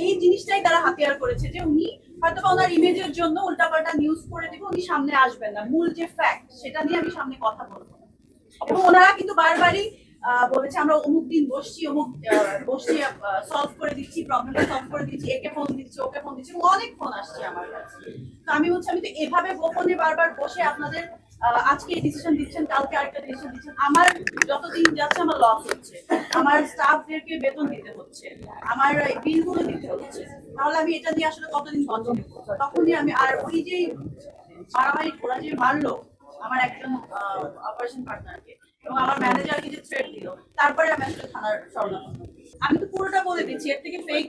এই জিনিসটাই তারা হাতিয়ার করেছে যে উনি হয়তো ওনার ইমেজের জন্য উল্টাপাল্টা নিউজ করে দিবে, উনি সামনে আসবেন না, মূল যে ফ্যাক্ট সেটা নিয়ে আমি সামনে কথা বলবো। এবং ওনারা কিন্তু বারবারই বলেছে আমরা অমুক দিন বসছি, অমুক বসছি, সলভ করে দিচ্ছি, প্রবলেমটা সলভ করে দিচ্ছি, একে ফোন দিচ্ছি, ওকে ফোন দিচ্ছি, অনেক ফোন আসছে আমার কাছে। তো আমি তো এভাবে গোপনে বারবার বসে আপনাদের আজকে এই ডিসিশন দিচ্ছেন, কালকে আরেকটা ডিসিশন দিচ্ছেন, আমার যতদিন যাচ্ছে আমার লস হচ্ছে, আমার স্টাফদেরকে বেতন দিতে হচ্ছে, আমার বিলগুলো দিতে হচ্ছে, তাহলে আমি এটা নিয়ে আসলে কতদিন কন্টিনিউ করবো? তখনই আমি আর ওই যে মারামারি ওরা যে মারলো আমার একজন অপারেশন পার্টনারকে এবং আমার ম্যানেজারকে যে থ্রেট দিল, তারপরে আমি আসলে থানার স্বর্ণাপন্ন। আমি তো পুরোটা বলে দিচ্ছি, এর থেকে ফেক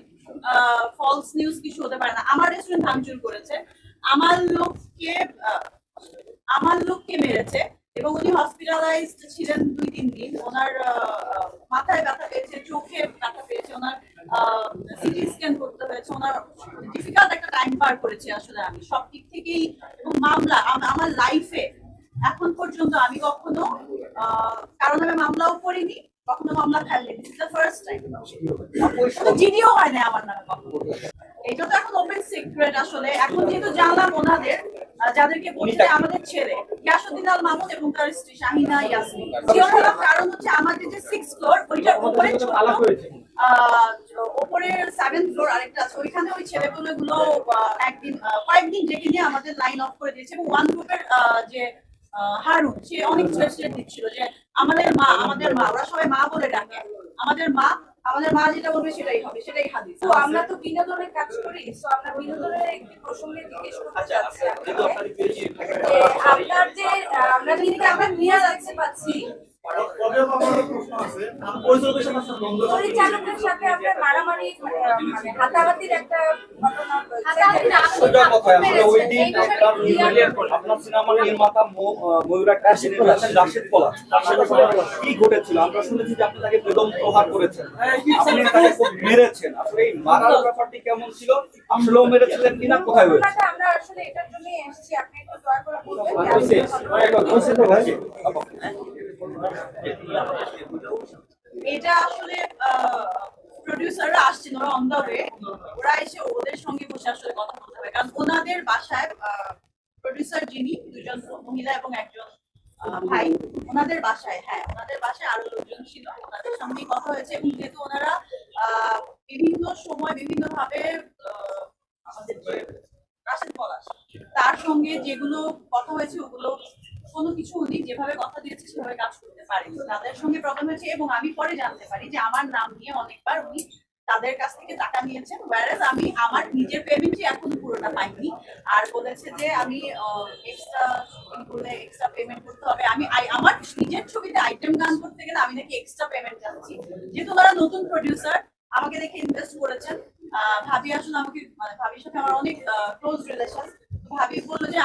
ফলস নিউজ কিছু হতে পারে না। আমার রেস্টুরেন্ট ভাঙচুর করেছে, আমার লোককে আমার লোককে মেরেছে এবং উনি হসপিটালাইজড ছিলেন 2-3 দিন। ওনার মাথায় ব্যথা পেয়েছে, চোখে ব্যথা পেয়েছে, ওনার সিটি স্ক্যান করতে হয়েছে, ওনার ডিফিকাল্ট একটা টাইম পার করেছে আসলে আমি সব দিক থেকেই। এবং মামলা আমার লাইফে এখন পর্যন্ত আমি কখনো কারণ আমি মামলাও করিনি, কখনো মামলা খাইনি, this is the first time. জিডিও হয় না আমার নামে কখনো। এটা তো এখন ওপেন সিক্রেট আসলে। এখন যেহেতু জানলাম ওনাদের যাদেরকে বলছে আমাদের ছেলে ইয়াসুদ্দিন আল মামুন এবং তার স্ত্রী শাহিনা ইয়াসমিন, কারণ হচ্ছে আমাদের যে 6th ফ্লোর ওইটার উপরে ওপরের 7th ফ্লোর আরেকটা আছে, ওইখানে ওই ছেলেগুলো একদিন কয়েকদিন ডেকে নিয়ে আমাদের লাইন অফ করে দিয়েছে। এবং ওয়ান গ্রুপের যে হারুন, সে অনেক থ্রেট দিচ্ছিল যে আমাদের মা, ওরা সবাই মা বলে ডাকে, আমাদের মা যেটা বলবে সেটাই হবে, সেটাই হাদিস। তো আমরা তো বিনোদনের কাজ করি, তো আমরা বিনোদনের একটি প্রসঙ্গে জিজ্ঞেস করতে চাচ্ছি আপনার যে আমরা কিন্তু আমরা নিয়ে যাচ্ছে পাচ্ছি পরিচালকের সাথে আপনার মারামারি মানে হাতাহাতির একটা ঘটনা আপনার সিনেমার নির্মাতা ময়ূর রাশেদ পলাশ, কি ঘটেছিল? আমরা শুনেছি যে আপনি তাকে বেদম প্রহার করেছেন, আপনি তাকে মেরেছেন। আসলে এই মারার ব্যাপারটি কেমন ছিল? আসলেও মেরেছিলেন কিনা, কোথায় হয়েছে? আমরা আসলে এটার জন্য এসেছি, আপনি একটু দয়া করে বলবেন। এটা আসলে প্রোডিউসাররা আসছেন, ওরা অন দা ওয়ে, ওরা এসে ওদের সঙ্গে বসে আসলে কথা বলতে হবে। কারণ ওনাদের বাসায় প্রোডিউসার যিনি, দুজন মহিলা এবং একজন ভাই, ওনাদের বাসায় আরো লোকজন ছিল, ওনাদের সঙ্গে কথা হয়েছে। এবং যেহেতু ওনারা বিভিন্ন সময় বিভিন্ন ভাবে আমাদের যে রাশেদ পলাশ তার সঙ্গে যেগুলো কথা হয়েছে ওগুলো কোনো কিছু উনি যেভাবে কথা দিয়েছে সেভাবে কাজ করতে পারেনি, তাদের সঙ্গে প্রবলেম হয়েছে। এবং আমি পরে জানতে পারি যে আমার নাম নিয়ে অনেকবার উনি তাদের কাছ থেকে টাকা নিয়েছেন, ওয়ারেজ আমি আমার নিজের পেমেন্টই এখন পুরোটা পাইনি। আর বলেছে যে আমি এক্সট্রা পেমেন্ট করতে হবে, আমি আমার নিজের ছবিতে আইটেম গান করতে গেলে আমি নাকি এক্সট্রা পেমেন্ট চাচ্ছি। যেহেতু ওরা নতুন প্রডিউসার, আমাকে দেখে ইনভেস্ট করেছেন। ভাবি আসলে আমাকে, মানে ভাবির সাথে আমার অনেক ক্লোজ রিলেশন। ভাবি বললো যে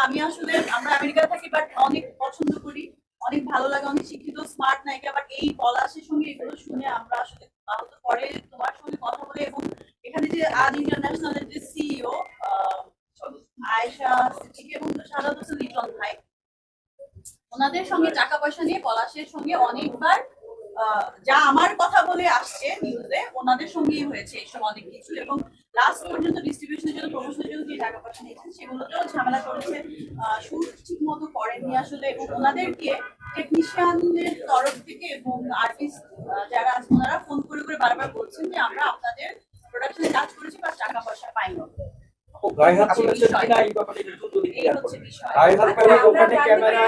আমরা আমেরিকা থাকি, বাট অনেক পছন্দ করি, অনেক ভালো লাগে, অনেক শিক্ষিত স্মার্ট নায়িকা, বাট এই পলাশের সঙ্গে এগুলো শুনে আমরা আসলে পরে তোমার সঙ্গে কথা বলে, এবং এখানে যে আজ ইন্টারন্যাশনালের যে সিইও আয়েশা সিদ্দিকী এবং সাদাত হোসেন লিটন ভাই, ওনাদের সঙ্গে টাকা পয়সা নিয়ে পলাশের সঙ্গে অনেকবার যা আমার কথা বলে আসছে নিউজে, ওনাদের সঙ্গেই হয়েছে এইসব অনেক কিছু। এবং লাস্ট পর্যন্ত ডিস্ট্রিবিউশনের জন্য, প্রমোশনের জন্য যে টাকা পয়সা নিয়েছেন সেগুলোতেও ঝামেলা করেছে, শুট ঠিক মতো করেননি আসলে। এবং ওনাদেরকে টেকনিশিয়ানদের তরফ থেকে এবং আর্টিস্ট যারা আছে ওনারা ফোন করে করে বারবার বলছেন যে আমরা আপনাদের প্রোডাকশনে কাজ করেছি বা টাকা পয়সা পাইনি। ক্যামেরা